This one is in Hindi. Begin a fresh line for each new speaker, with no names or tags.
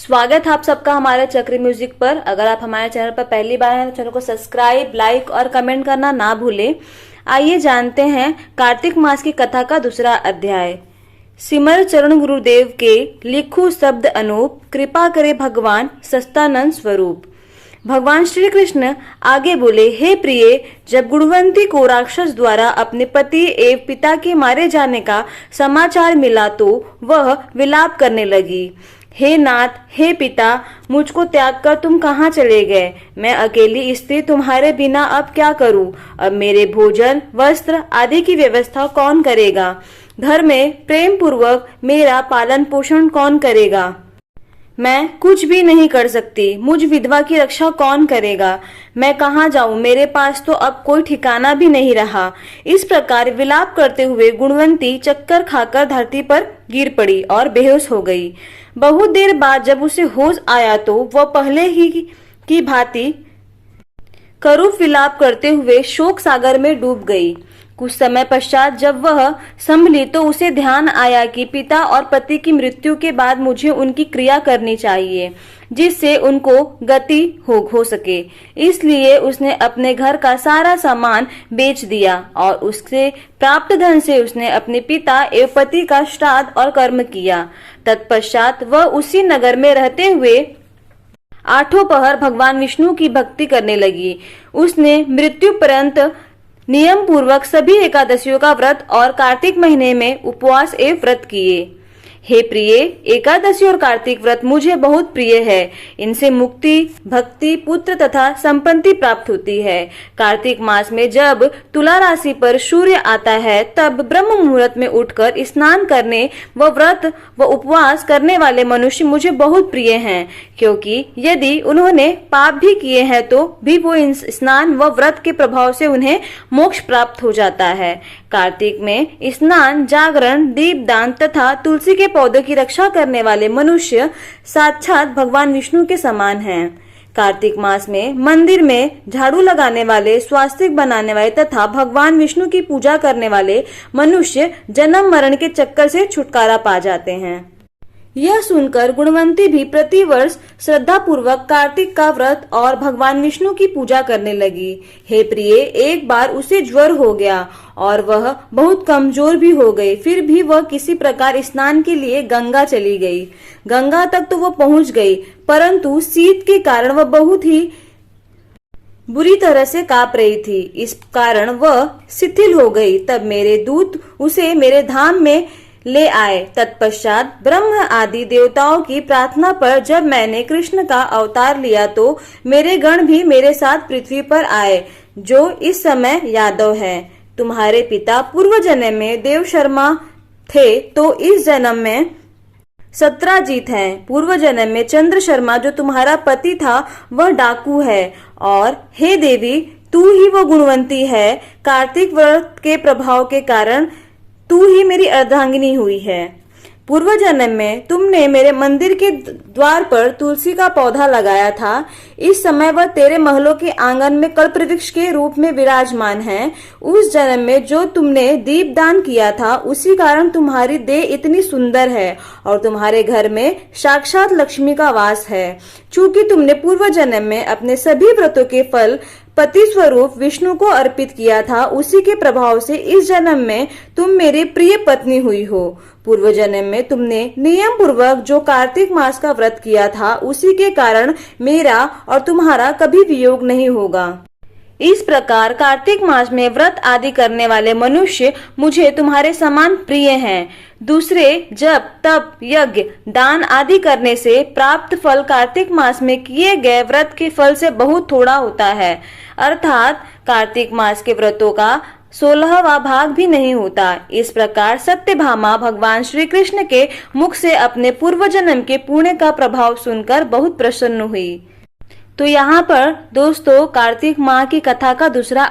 स्वागत है आप सबका हमारे चक्री म्यूजिक पर। अगर आप हमारे चैनल पर पहली बार हैं तो चैनल को सब्सक्राइब, लाइक और कमेंट करना ना भूलें। आइए जानते हैं कार्तिक मास की कथा का दूसरा अध्याय। सिमर चरण गुरुदेव के लिखू शब्द अनूप, कृपा करे भगवान सस्तानंद स्वरूप। भगवान श्री कृष्ण आगे बोले, हे प्रिय, जब गुणवंती को राक्षस द्वारा अपने पति एवं पिता के मारे जाने का समाचार मिला तो वह विलाप करने लगी। हे नाथ, हे पिता, मुझको त्याग कर तुम कहाँ चले गए? मैं अकेली स्त्री तुम्हारे बिना अब क्या करूं? अब मेरे भोजन, वस्त्र आदि की व्यवस्था कौन करेगा? घर में प्रेम पूर्वक मेरा पालन पोषण कौन करेगा? मैं कुछ भी नहीं कर सकती। मुझ विधवा की रक्षा कौन करेगा? मैं कहाँ जाऊं? मेरे पास तो अब कोई ठिकाना भी नहीं रहा। इस प्रकार विलाप करते हुए गुणवंती चक्कर खाकर धरती पर गिर पड़ी और बेहोश हो गई। बहुत देर बाद जब उसे होश आया तो वह पहले ही की भांति करूप विलाप करते हुए शोक सागर में डूब गई। कुछ समय पश्चात जब वह संभली तो उसे ध्यान आया कि पिता और पति की मृत्यु के बाद मुझे उनकी क्रिया करनी चाहिए जिससे उनको गति हो सके। इसलिए उसने अपने घर का सारा सामान बेच दिया और उससे प्राप्त धन से उसने अपने पिता एवं पति का श्राद्ध और कर्म किया। तत्पश्चात वह उसी नगर में रहते हुए आठों पहर भगवान विष्णु की भक्ति करने लगी। उसने मृत्यु पर्यंत नियम पूर्वक सभी एकादशियों का व्रत और कार्तिक महीने में उपवास एवं व्रत किए। हे प्रिय, एकादशी और कार्तिक व्रत मुझे बहुत प्रिय है। इनसे मुक्ति, भक्ति, पुत्र तथा संपत्ति प्राप्त होती है। कार्तिक मास में जब तुला राशि पर सूर्य आता है तब ब्रह्म मुहूर्त में उठकर स्नान करने व व्रत व उपवास करने वाले मनुष्य मुझे बहुत प्रिय हैं, क्योंकि यदि उन्होंने पाप भी किए हैं तो भी वो स्नान व व्रत के प्रभाव से उन्हें मोक्ष प्राप्त हो जाता है। कार्तिक में स्नान, जागरण, दीपदान तथा तुलसी के पौधों की रक्षा करने वाले मनुष्य साक्षात भगवान विष्णु के समान हैं। कार्तिक मास में मंदिर में झाड़ू लगाने वाले, स्वास्तिक बनाने वाले तथा भगवान विष्णु की पूजा करने वाले मनुष्य जन्म मरण के चक्कर से छुटकारा पा जाते हैं। यह सुनकर गुणवंती भी प्रतिवर्ष श्रद्धा पूर्वक कार्तिक का व्रत और भगवान विष्णु की पूजा करने लगी। हे प्रिय, एक बार उसे ज्वर हो गया और वह बहुत कमजोर भी हो गई। फिर भी वह किसी प्रकार स्नान के लिए गंगा चली गई। गंगा तक तो वह पहुंच गई, परंतु शीत के कारण वह बहुत ही बुरी तरह से कांप रही थी। इस कारण वह शिथिल हो गई। तब मेरे दूत उसे मेरे धाम में ले आए। तत्पश्चात ब्रह्म आदि देवताओं की प्रार्थना पर जब मैंने कृष्ण का अवतार लिया तो मेरे गण भी मेरे साथ पृथ्वी पर आए, जो इस समय यादव हैं। तुम्हारे पिता पूर्व जन्म में देव शर्मा थे तो इस जन्म में सत्राजीत हैं। पूर्व जन्म में चंद्र शर्मा जो तुम्हारा पति था वह डाकू है। और हे देवी, तू ही वो गुणवंती है। कार्तिक व्रत के प्रभाव के कारण तू ही मेरी अर्धांगिनी हुई है। पूर्व जन्म में तुमने मेरे मंदिर के द्वार पर तुलसी का पौधा लगाया था। इस समय वह तेरे महलों के आंगन में कल्पवृक्ष के रूप में विराजमान है। उस जन्म में जो तुमने दीपदान किया था उसी कारण तुम्हारी देह इतनी सुंदर है और तुम्हारे घर में साक्षात लक्ष्मी का वास है। चूंकि तुमने पूर्व जन्म में अपने सभी व्रतों के फल पति स्वरूप विष्णु को अर्पित किया था, उसी के प्रभाव से इस जन्म में तुम मेरी प्रिय पत्नी हुई हो। पूर्व जन्म में तुमने नियम पूर्वक जो कार्तिक मास का व्रत किया था उसी के कारण मेरा और तुम्हारा कभी वियोग नहीं होगा। इस प्रकार कार्तिक मास में व्रत आदि करने वाले मनुष्य मुझे तुम्हारे समान प्रिय हैं। दूसरे जप, तप, यज्ञ, दान आदि करने से प्राप्त फल कार्तिक मास में किए गए व्रत के फल से बहुत थोड़ा होता है। अर्थात कार्तिक मास के व्रतों का 16वां भाग भी नहीं होता। इस प्रकार सत्यभामा भगवान श्री कृष्ण के मुख से अपने पूर्व जन्म के पुण्य का प्रभाव सुनकर बहुत प्रसन्न हुई। तो यहाँ पर दोस्तों कार्तिक माह की कथा का दूसरा